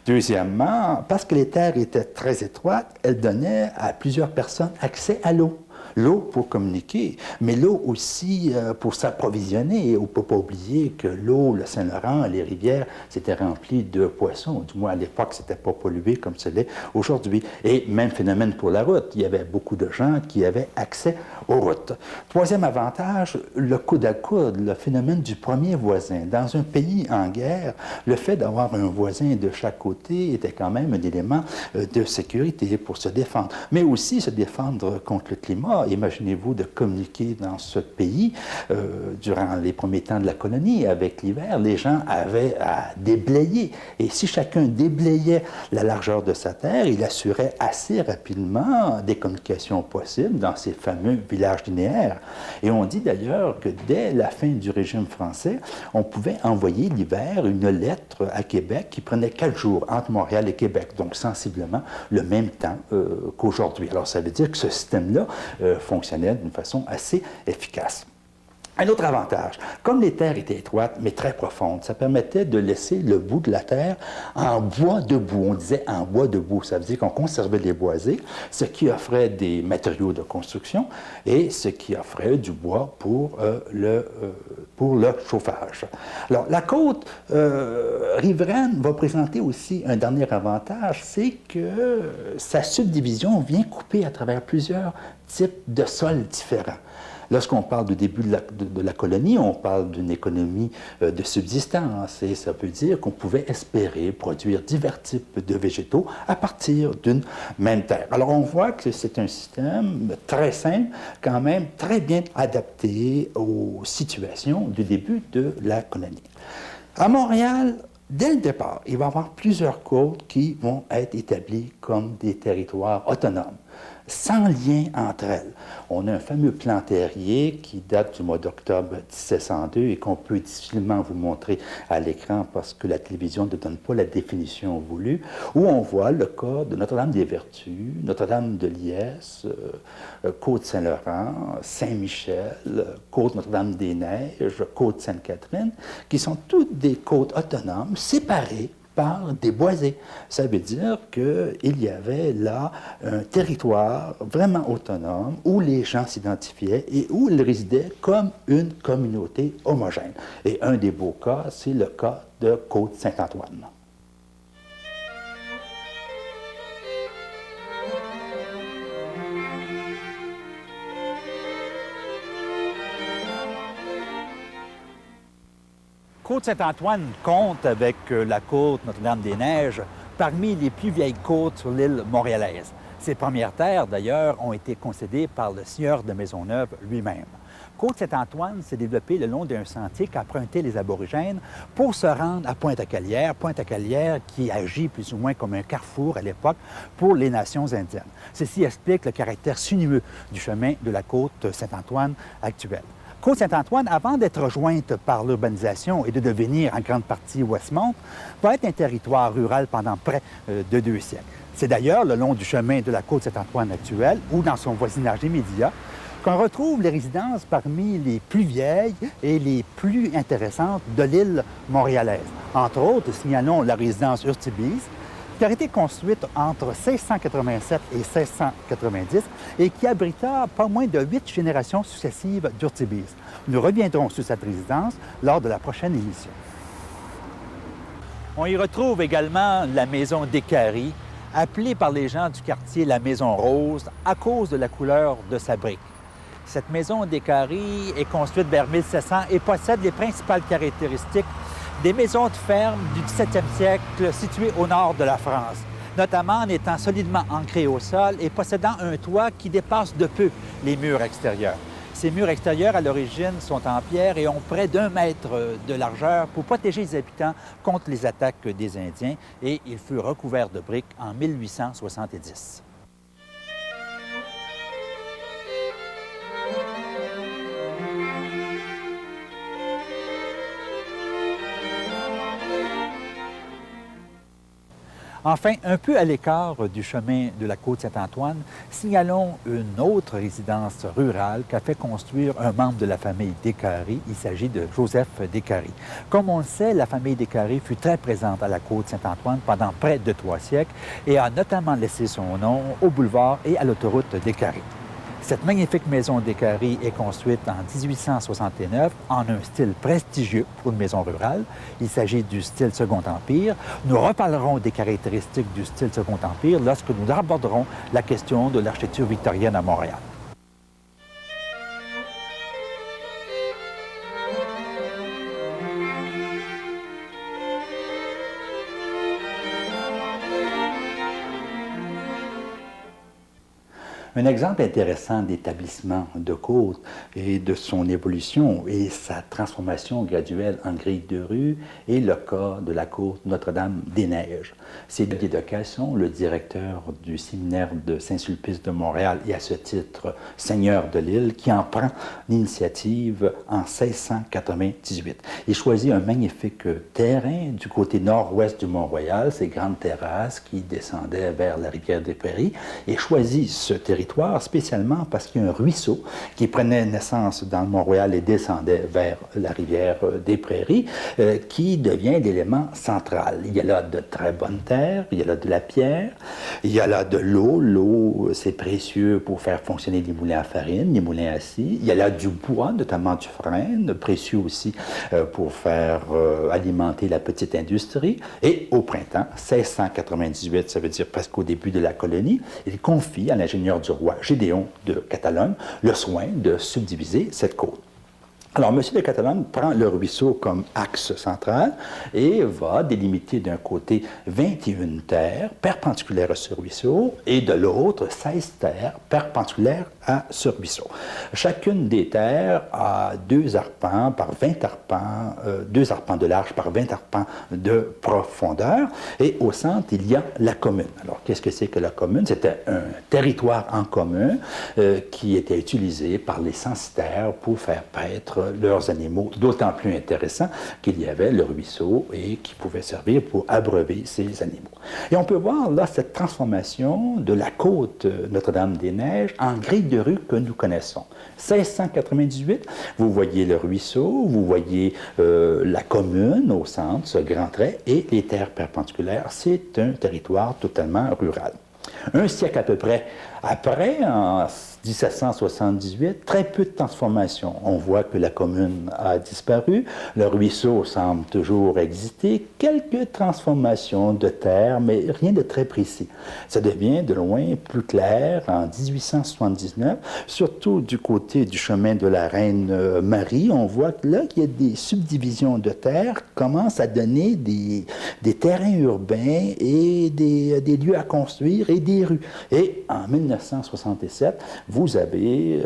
Deuxièmement, parce que les terres étaient très étroites, elles donnaient à plusieurs personnes accès à l'eau. L'eau pour communiquer, mais l'eau aussi pour s'approvisionner. On ne peut pas oublier que l'eau, le Saint-Laurent, les rivières, c'était rempli de poissons. Du moins, à l'époque, ce n'était pas pollué comme ce l'est aujourd'hui. Et même phénomène pour la route. Il y avait beaucoup de gens qui avaient accès aux routes. Troisième avantage, le coude à coude, le phénomène du premier voisin. Dans un pays en guerre, le fait d'avoir un voisin de chaque côté était quand même un élément de sécurité pour se défendre. Mais aussi se défendre contre le climat. imaginez-vous, de communiquer dans ce pays durant les premiers temps de la colonie avec l'hiver. Les gens avaient à déblayer. Et si chacun déblayait la largeur de sa terre, il assurait assez rapidement des communications possibles dans ces fameux villages linéaires. Et on dit d'ailleurs que dès la fin du régime français, on pouvait envoyer l'hiver une lettre à Québec qui prenait 4 jours entre Montréal et Québec, donc sensiblement le même temps qu'aujourd'hui. Alors ça veut dire que ce système-là fonctionnait d'une façon assez efficace. Un autre avantage, comme les terres étaient étroites mais très profondes, ça permettait de laisser le bout de la terre en bois debout. On disait en bois debout, ça veut dire qu'on conservait les boisés, ce qui offrait des matériaux de construction et ce qui offrait du bois pour le chauffage. Alors, la côte riveraine va présenter aussi un dernier avantage, c'est que sa subdivision vient couper à travers plusieurs types de sols différents. Lorsqu'on parle du début de la colonie, on parle d'une économie de subsistance et ça veut dire qu'on pouvait espérer produire divers types de végétaux à partir d'une même terre. Alors on voit que c'est un système très simple, quand même très bien adapté aux situations du début de la colonie. À Montréal, dès le départ, il va y avoir plusieurs côtes qui vont être établies comme des territoires autonomes, sans lien entre elles. On a un fameux plan terrier qui date du mois d'octobre 1702 et qu'on peut difficilement vous montrer à l'écran parce que la télévision ne donne pas la définition voulue, où on voit le cas de Notre-Dame-des-Vertus, Notre-Dame-de-Liesse, Côte-Saint-Laurent, Saint-Michel, Côte-Notre-Dame-des-Neiges, Côte-Sainte-Catherine, qui sont toutes des côtes autonomes séparées par des boisés. Ça veut dire qu'il y avait là un territoire vraiment autonome où les gens s'identifiaient et où ils résidaient comme une communauté homogène. Et un des beaux cas, c'est le cas de Côte-Saint-Antoine. Côte-Saint-Antoine compte avec la côte Notre-Dame-des-Neiges parmi les plus vieilles côtes sur l'île montréalaise. Ces premières terres, d'ailleurs, ont été concédées par le sieur de Maisonneuve lui-même. Côte-Saint-Antoine s'est développée le long d'un sentier qu'empruntaient les aborigènes pour se rendre à Pointe-à-Calière. Pointe-à-Calière qui agit plus ou moins comme un carrefour à l'époque pour les nations indiennes. Ceci explique le caractère sinueux du chemin de la côte Saint-Antoine actuelle. Côte-Saint-Antoine, avant d'être rejointe par l'urbanisation et de devenir en grande partie Westmount, va être un territoire rural pendant près de 2 siècles. C'est d'ailleurs le long du chemin de la Côte-Saint-Antoine actuelle ou dans son voisinage immédiat qu'on retrouve les résidences parmi les plus vieilles et les plus intéressantes de l'île montréalaise. Entre autres, signalons la résidence Urtibise, qui a été construite entre 1687 et 1690 et qui abrita pas moins de 8 générations successives d'Urtibise. Nous reviendrons sur cette résidence lors de la prochaine émission. On y retrouve également la maison Descaries, appelée par les gens du quartier la Maison Rose à cause de la couleur de sa brique. Cette maison Descaries est construite vers 1700 et possède les principales caractéristiques des maisons de ferme du 17e siècle situées au nord de la France, notamment en étant solidement ancrées au sol et possédant un toit qui dépasse de peu les murs extérieurs. Ces murs extérieurs, à l'origine, sont en pierre et ont près d'1 mètre de largeur pour protéger les habitants contre les attaques des Indiens et ils furent recouverts de briques en 1870. Enfin, un peu à l'écart du chemin de la Côte-Saint-Antoine, signalons une autre résidence rurale qu'a fait construire un membre de la famille Descaries. Il s'agit de Joseph Descaries. Comme on le sait, la famille Descaries fut très présente à la Côte-Saint-Antoine pendant près de 3 siècles et a notamment laissé son nom au boulevard et à l'autoroute Descaries. Cette magnifique maison Descaries est construite en 1869 en un style prestigieux pour une maison rurale. Il s'agit du style Second Empire. Nous reparlerons des caractéristiques du style Second Empire lorsque nous aborderons la question de l'architecture victorienne à Montréal. Un exemple intéressant d'établissement de côte et de son évolution et sa transformation graduelle en grille de rue est le cas de la côte Notre-Dame-des-Neiges. C'est Didier de Casson, le directeur du séminaire de Saint-Sulpice de Montréal et à ce titre seigneur de l'île, qui en prend l'initiative en 1698. Il choisit un magnifique terrain du côté nord-ouest du Mont-Royal, ces grandes terrasses qui descendaient vers la rivière des Prairies, et choisit ce territoire spécialement parce qu'il y a un ruisseau qui prenait naissance dans le Mont-Royal et descendait vers la rivière des Prairies, qui devient l'élément central. Il y a là de très bonnes terres, il y a là de la pierre, il y a là de l'eau. L'eau, c'est précieux pour faire fonctionner les moulins à farine, les moulins à scie. Il y a là du bois, notamment du frêne, précieux aussi pour faire alimenter la petite industrie. Et au printemps, 1698, ça veut dire presque au début de la colonie, il confie à l'ingénieur du roi Gédéon de Catalogne le soin de subdiviser cette côte. Alors, M. de Catalogne prend le ruisseau comme axe central et va délimiter d'un côté 21 terres perpendiculaires à ce ruisseau et de l'autre 16 terres perpendiculaires à ce ruisseau. Chacune des terres a 2 arpents par 20 arpents, 2 arpents de large par 20 arpents de profondeur. Et au centre, il y a la commune. Alors, qu'est-ce que c'est que la commune? C'était un territoire en commun qui était utilisé par les censitaires pour faire paître leurs animaux, d'autant plus intéressant qu'il y avait le ruisseau et qui pouvait servir pour abreuver ces animaux. Et on peut voir là cette transformation de la côte Notre-Dame-des-Neiges en grille de rue que nous connaissons. 1698, vous voyez le ruisseau, vous voyez la commune au centre, ce grand trait, et les terres perpendiculaires. C'est un territoire totalement rural. Un siècle à peu près après, en 1778, très peu de transformations. On voit que la commune a disparu, le ruisseau semble toujours exister, quelques transformations de terre, mais rien de très précis. Ça devient de loin plus clair en 1879, surtout du côté du chemin de la Reine Marie. On voit que là, qu'il y a des subdivisions de terre qui commencent à donner des terrains urbains et des lieux à construire et des rues. Et en 1967, vous avez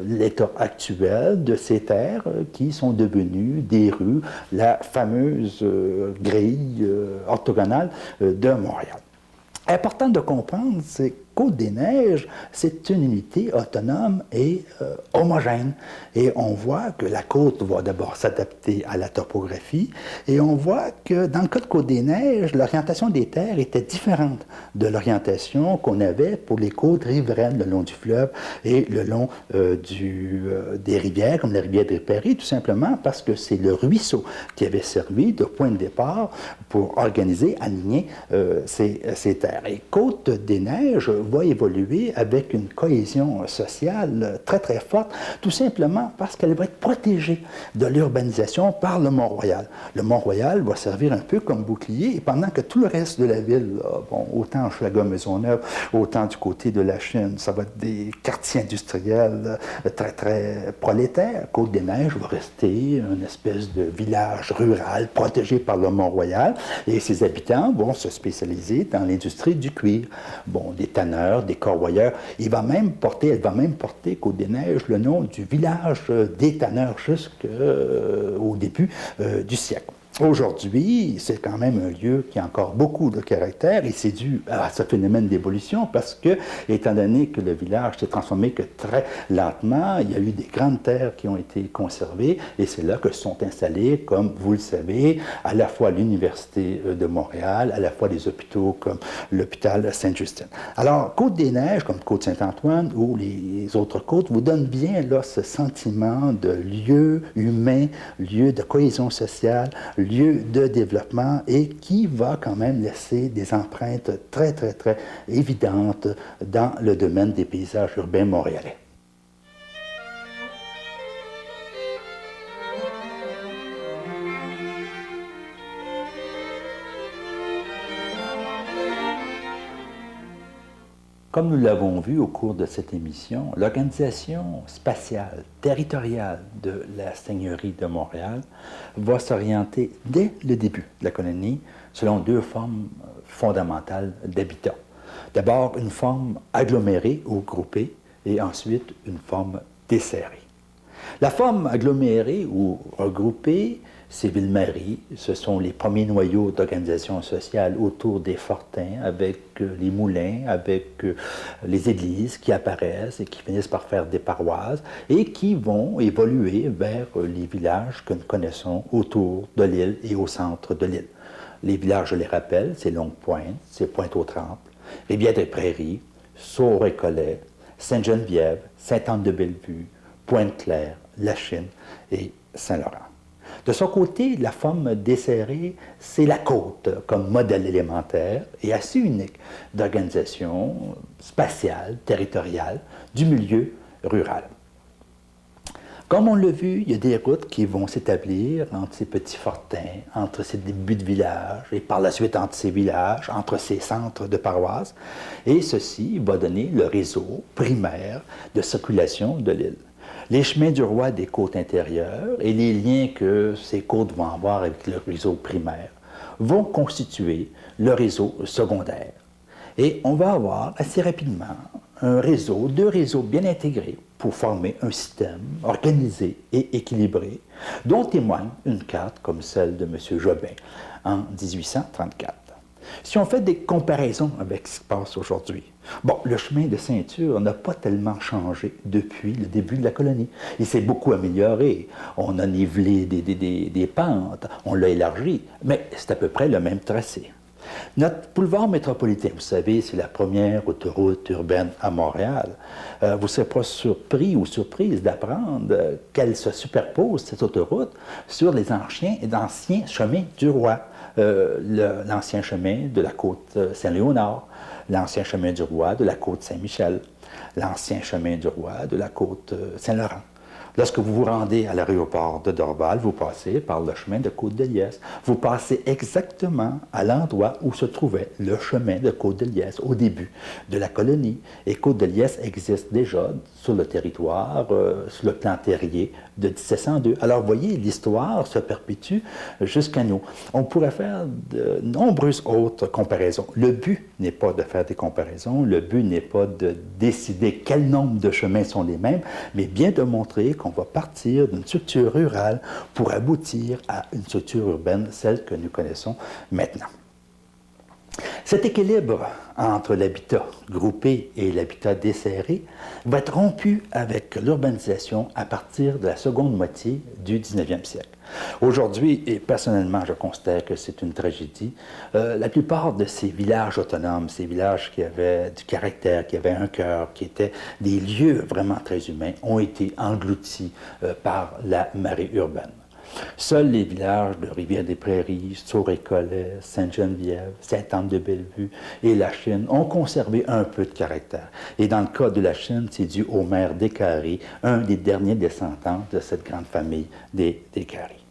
l'état actuel de ces terres qui sont devenues des rues, la fameuse grille orthogonale de Montréal. Important de comprendre, c'est Côte-des-Neiges, c'est une unité autonome et homogène. Et on voit que la côte va d'abord s'adapter à la topographie et on voit que dans le cas de Côte-des-Neiges, l'orientation des terres était différente de l'orientation qu'on avait pour les côtes riveraines le long du fleuve et le long des rivières, comme la rivière des Prairies, tout simplement parce que c'est le ruisseau qui avait servi de point de départ pour organiser, aligner ces terres. Et Côte-des-Neiges va évoluer avec une cohésion sociale très, très forte, tout simplement parce qu'elle va être protégée de l'urbanisation par le Mont-Royal. Le Mont-Royal va servir un peu comme bouclier, et pendant que tout le reste de la ville, bon, autant Hochelaga-Maisonneuve, autant du côté de la Chine, ça va être des quartiers industriels très, très prolétaires. Côte-des-Neiges va rester une espèce de village rural protégé par le Mont-Royal, et ses habitants vont se spécialiser dans l'industrie du cuir. Bon, des tanneurs, des corroyeurs. Elle va même porter Côte-des-Neiges le nom du village des tanneurs jusqu'au début du siècle. Aujourd'hui, c'est quand même un lieu qui a encore beaucoup de caractère et c'est dû à ce phénomène d'évolution parce que, étant donné que le village s'est transformé que très lentement, il y a eu des grandes terres qui ont été conservées et c'est là que se sont installés, comme vous le savez, à la fois l'Université de Montréal, à la fois des hôpitaux comme l'hôpital Sainte-Justine. Alors, Côte-des-Neiges, comme Côte-Saint-Antoine ou les autres côtes, vous donnent bien là ce sentiment de lieu humain, lieu de cohésion sociale, lieu de développement et qui va quand même laisser des empreintes très, très, très évidentes dans le domaine des paysages urbains montréalais. Comme nous l'avons vu au cours de cette émission, l'organisation spatiale, territoriale de la Seigneurie de Montréal va s'orienter dès le début de la colonie selon 2 formes fondamentales d'habitat. D'abord, une forme agglomérée ou groupée, et ensuite une forme desserrée. La forme agglomérée ou regroupée, ces villes-maries, ce sont les premiers noyaux d'organisation sociale autour des fortins, avec les moulins, avec les églises qui apparaissent et qui finissent par faire des paroisses et qui vont évoluer vers les villages que nous connaissons autour de l'île et au centre de l'île. Les villages, je les rappelle, c'est Longue-Pointe, c'est Pointe-aux-Trembles, Rivière-des-Prairies, Sault-Récollet, Sainte-Geneviève, Sainte-Anne-de-Bellevue, Pointe-Claire, Lachine et Saint-Laurent. De son côté, la forme desserrée, c'est la côte comme modèle élémentaire et assez unique d'organisation spatiale, territoriale du milieu rural. Comme on l'a vu, il y a des routes qui vont s'établir entre ces petits fortins, entre ces débuts de village et par la suite entre ces villages, entre ces centres de paroisse. Et ceci va donner le réseau primaire de circulation de l'île. Les chemins du roi des côtes intérieures et les liens que ces côtes vont avoir avec le réseau primaire vont constituer le réseau secondaire. Et on va avoir assez rapidement un réseau, deux réseaux bien intégrés pour former un système organisé et équilibré dont témoigne une carte comme celle de M. Jobin en 1834. Si on fait des comparaisons avec ce qui se passe aujourd'hui, bon, le chemin de ceinture n'a pas tellement changé depuis le début de la colonie. Il s'est beaucoup amélioré. On a nivelé des pentes, on l'a élargi, mais c'est à peu près le même tracé. Notre boulevard métropolitain, vous savez, c'est la première autoroute urbaine à Montréal. Vous ne serez pas surpris ou surprise d'apprendre qu'elle se superpose, cette autoroute, sur les anciens chemins du roi. L'ancien chemin de la côte Saint-Léonard, l'ancien chemin du roi de la côte Saint-Michel, l'ancien chemin du roi de la côte Saint-Laurent. Lorsque vous vous rendez à l'aéroport de Dorval, vous passez par le chemin de Côte-de-Liesse. Vous passez exactement à l'endroit où se trouvait le chemin de Côte-de-Liesse au début de la colonie. Et Côte-de-Liesse existe déjà sur le territoire, sur le plan terrier de 1702. Alors, vous voyez, l'histoire se perpétue jusqu'à nous. On pourrait faire de nombreuses autres comparaisons. Le but n'est pas de faire des comparaisons, le but n'est pas de décider quel nombre de chemins sont les mêmes, mais bien de montrer qu'on va partir d'une structure rurale pour aboutir à une structure urbaine, celle que nous connaissons maintenant. Cet équilibre entre l'habitat groupé et l'habitat desserré va être rompu avec l'urbanisation à partir de la seconde moitié du 19e siècle. Aujourd'hui, et personnellement, je constate que c'est une tragédie, la plupart de ces villages autonomes, ces villages qui avaient du caractère, qui avaient un cœur, qui étaient des lieux vraiment très humains, ont été engloutis par la marée urbaine. Seuls les villages de Rivière-des-Prairies, Sault-Récollet, Sainte-Geneviève, Sainte-Anne-de-Bellevue et Lachine ont conservé un peu de caractère. Et dans le cas de Lachine, c'est dû au maire Descaries, un des derniers descendants de cette grande famille des Descaries.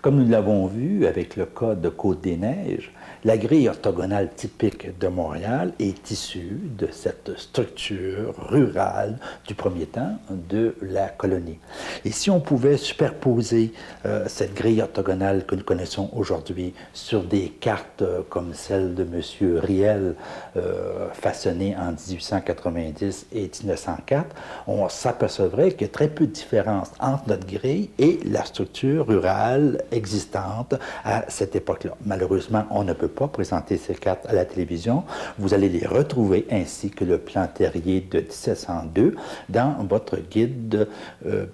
Comme nous l'avons vu avec le cas de Côte-des-Neiges, la grille orthogonale typique de Montréal est issue de cette structure rurale du premier temps de la colonie. Et si on pouvait superposer cette grille orthogonale que nous connaissons aujourd'hui sur des cartes comme celle de M. Riel, façonnée en 1890 et 1904, on s'apercevrait qu'il y a très peu de différence entre notre grille et la structure rurale existante à cette époque-là. Malheureusement, on ne peut pas présenter ces cartes à la télévision. Vous allez les retrouver ainsi que le plan terrier de 1702 dans votre guide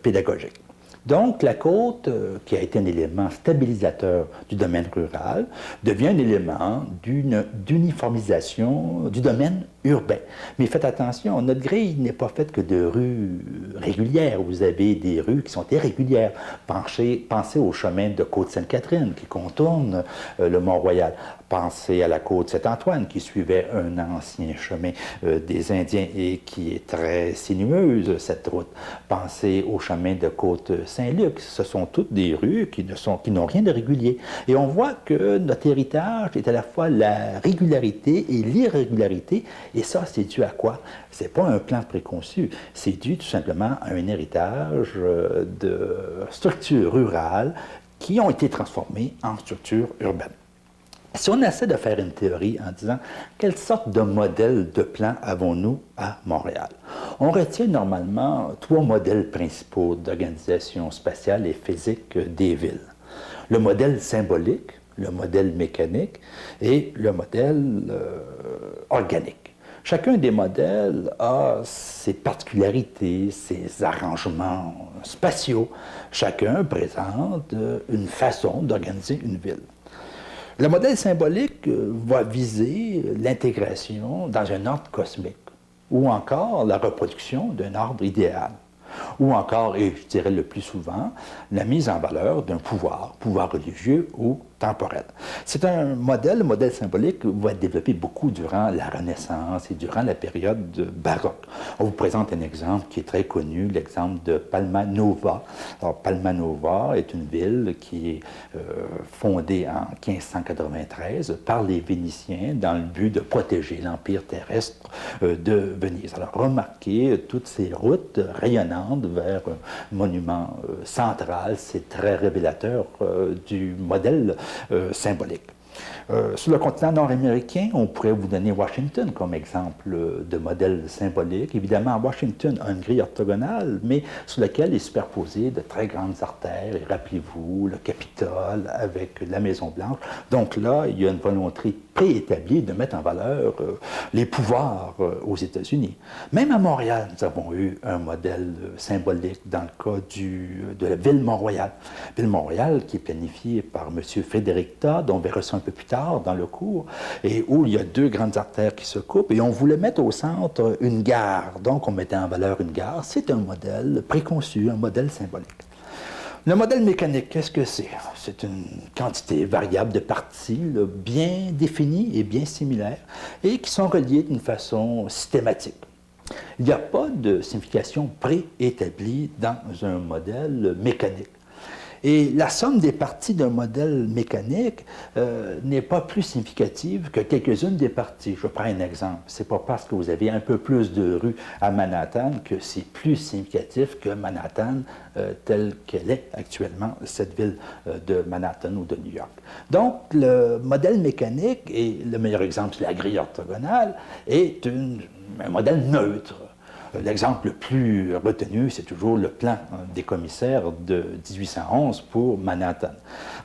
pédagogique. Donc, la côte, qui a été un élément stabilisateur du domaine rural, devient un élément d'uniformisation du domaine urbain. Mais faites attention, notre grille n'est pas faite que de rues régulières. Vous avez des rues qui sont irrégulières. Pensez au chemin de Côte-Sainte-Catherine qui contourne le Mont-Royal. Pensez à la côte Saint-Antoine qui suivait un ancien chemin des Indiens et qui est très sinueuse, cette route. Pensez au chemin de Côte-Saint-Luc. Ce sont toutes des rues qui n'ont rien de régulier. Et on voit que notre héritage est à la fois la régularité et l'irrégularité. Et ça, c'est dû à quoi? C'est pas un plan préconçu. C'est dû tout simplement à un héritage de structures rurales qui ont été transformées en structures urbaines. Si on essaie de faire une théorie en disant quelle sorte de modèle de plan avons-nous à Montréal, on retient normalement 3 modèles principaux d'organisation spatiale et physique des villes. Le modèle symbolique, le modèle mécanique et le modèle organique. Chacun des modèles a ses particularités, ses arrangements spatiaux. Chacun présente une façon d'organiser une ville. Le modèle symbolique va viser l'intégration dans un ordre cosmique, ou encore la reproduction d'un ordre idéal, ou encore, et je dirais le plus souvent, la mise en valeur d'un pouvoir religieux ou temporel. C'est un modèle, le modèle symbolique va être développé beaucoup durant la Renaissance et durant la période baroque. On vous présente un exemple qui est très connu, l'exemple de Palma Nova. Alors, Palma Nova est une ville qui est fondée en 1593 par les Vénitiens dans le but de protéger l'empire terrestre de Venise. Alors, remarquez toutes ces routes rayonnantes vers un monument central, c'est très révélateur du modèle symbolique. Sur le continent nord-américain, on pourrait vous donner Washington comme exemple de modèle symbolique. Évidemment, Washington a une grille orthogonale, mais sur laquelle est superposée de très grandes artères. Et rappelez-vous, le Capitole avec la Maison-Blanche. Donc là, il y a une volonté préétablie de mettre en valeur les pouvoirs aux États-Unis. Même à Montréal, nous avons eu un modèle symbolique dans le cas de la ville Mont-Royal. Ville Mont-Royal qui est planifiée par M. Frédéric Todd, on verra ça un peu plus tard dans le cours, et où il y a 2 grandes artères qui se coupent, et on voulait mettre au centre une gare. Donc, on mettait en valeur une gare. C'est un modèle préconçu, un modèle symbolique. Le modèle mécanique, qu'est-ce que c'est? C'est une quantité variable de parties là, bien définies et bien similaires, et qui sont reliées d'une façon systématique. Il n'y a pas de signification préétablie dans un modèle mécanique. Et la somme des parties d'un modèle mécanique n'est pas plus significative que quelques-unes des parties. Je prends un exemple. Ce n'est pas parce que vous avez un peu plus de rues à Manhattan que c'est plus significatif que Manhattan telle qu'elle est actuellement, cette ville de Manhattan ou de New York. Donc, le modèle mécanique, et le meilleur exemple, c'est la grille orthogonale, est un modèle neutre. L'exemple le plus retenu, c'est toujours le plan des commissaires de 1811 pour Manhattan.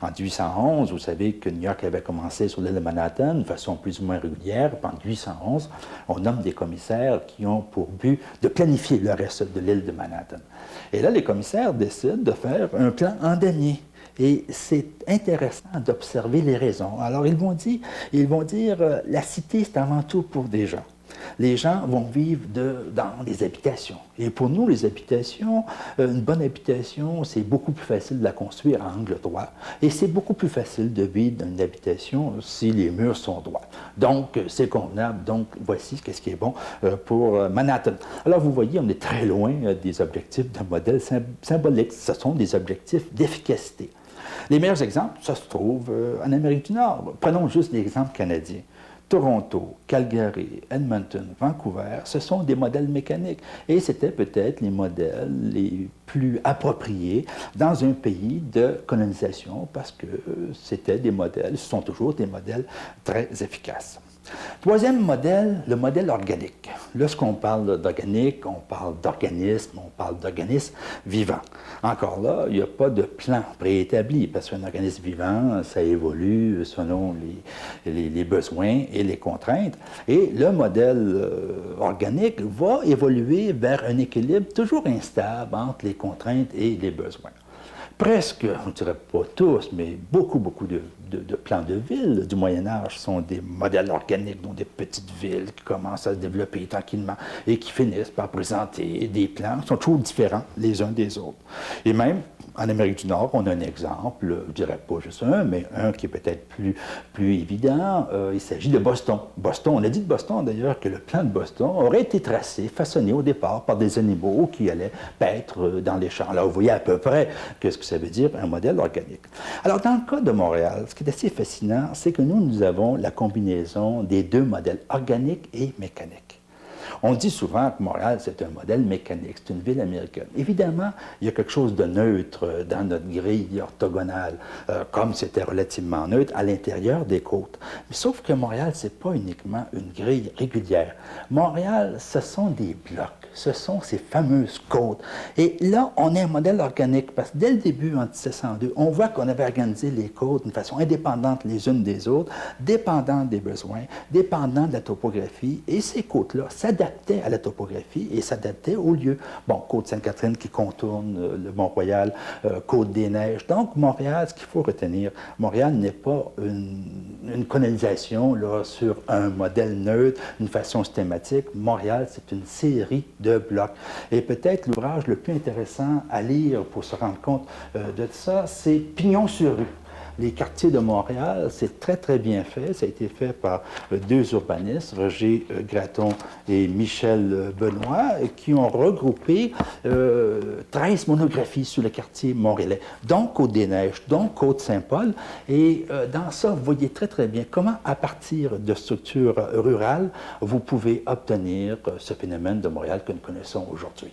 En 1811, vous savez que New York avait commencé sur l'île de Manhattan de façon plus ou moins régulière. En 1811, on nomme des commissaires qui ont pour but de planifier le reste de l'île de Manhattan. Et là, les commissaires décident de faire un plan en damier. Et c'est intéressant d'observer les raisons. Alors, ils vont dire la cité, c'est avant tout pour des gens. Les gens vont vivre dans des habitations. Et pour nous, les habitations, une bonne habitation, c'est beaucoup plus facile de la construire à angle droit. Et c'est beaucoup plus facile de vivre dans une habitation si les murs sont droits. Donc, c'est convenable. Donc, voici ce qui est bon pour Manhattan. Alors, vous voyez, on est très loin des objectifs d'un modèle symbolique. Ce sont des objectifs d'efficacité. Les meilleurs exemples, ça se trouve en Amérique du Nord. Prenons juste l'exemple canadien. Toronto, Calgary, Edmonton, Vancouver, ce sont des modèles mécaniques. Et c'était peut-être les modèles les plus appropriés dans un pays de colonisation parce que c'était des modèles, ce sont toujours des modèles très efficaces. Troisième modèle, le modèle organique. Lorsqu'on parle d'organique, on parle d'organisme, on parle d'organisme vivant. Encore là, il n'y a pas de plan préétabli parce qu'un organisme vivant, ça évolue selon les besoins et les contraintes. Et le modèle organique va évoluer vers un équilibre toujours instable entre les contraintes et les besoins. Presque, on ne dirait pas tous, mais beaucoup de plans de villes du Moyen-Âge sont des modèles organiques, dont des petites villes qui commencent à se développer tranquillement et qui finissent par présenter des plans qui sont toujours différents les uns des autres. Et même, en Amérique du Nord, on a un exemple, je ne dirais pas juste un, mais un qui est peut-être plus évident. Il s'agit de Boston. Boston, on a dit de Boston d'ailleurs que le plan de Boston aurait été tracé, façonné au départ par des animaux qui allaient paître dans les champs. Là, vous voyez à peu près ce que ça veut dire un modèle organique. Alors, dans le cas de Montréal, ce qui est assez fascinant, c'est que nous avons la combinaison des 2 modèles organiques et mécaniques. On dit souvent que Montréal, c'est un modèle mécanique, c'est une ville américaine. Évidemment, il y a quelque chose de neutre dans notre grille orthogonale, comme c'était relativement neutre à l'intérieur des côtes. Mais sauf que Montréal, ce n'est pas uniquement une grille régulière. Montréal, ce sont des blocs. Ce sont ces fameuses côtes. Et là, on a un modèle organique, parce que dès le début, en 1702, on voit qu'on avait organisé les côtes d'une façon indépendante les unes des autres, dépendante des besoins, dépendant de la topographie, et ces côtes-là s'adaptaient à la topographie et s'adaptaient au lieu. Bon, côte Sainte-Catherine qui contourne le Mont-Royal, côte des Neiges. Donc, Montréal, ce qu'il faut retenir, Montréal n'est pas une colonisation là, sur un modèle neutre, d'une façon systématique. Montréal, c'est une série de blocs. Et peut-être l'ouvrage le plus intéressant à lire pour se rendre compte de ça, c'est Pignon sur rue. Les quartiers de Montréal, c'est très, très bien fait. Ça a été fait par deux urbanistes, Roger Gratton et Michel Benoît, qui ont regroupé 13 monographies sur le quartier montréalais, donc Côte-des-Neiges, donc Côte-Saint-Paul. Et dans ça, vous voyez très, très bien comment, à partir de structures rurales, vous pouvez obtenir ce phénomène de Montréal que nous connaissons aujourd'hui.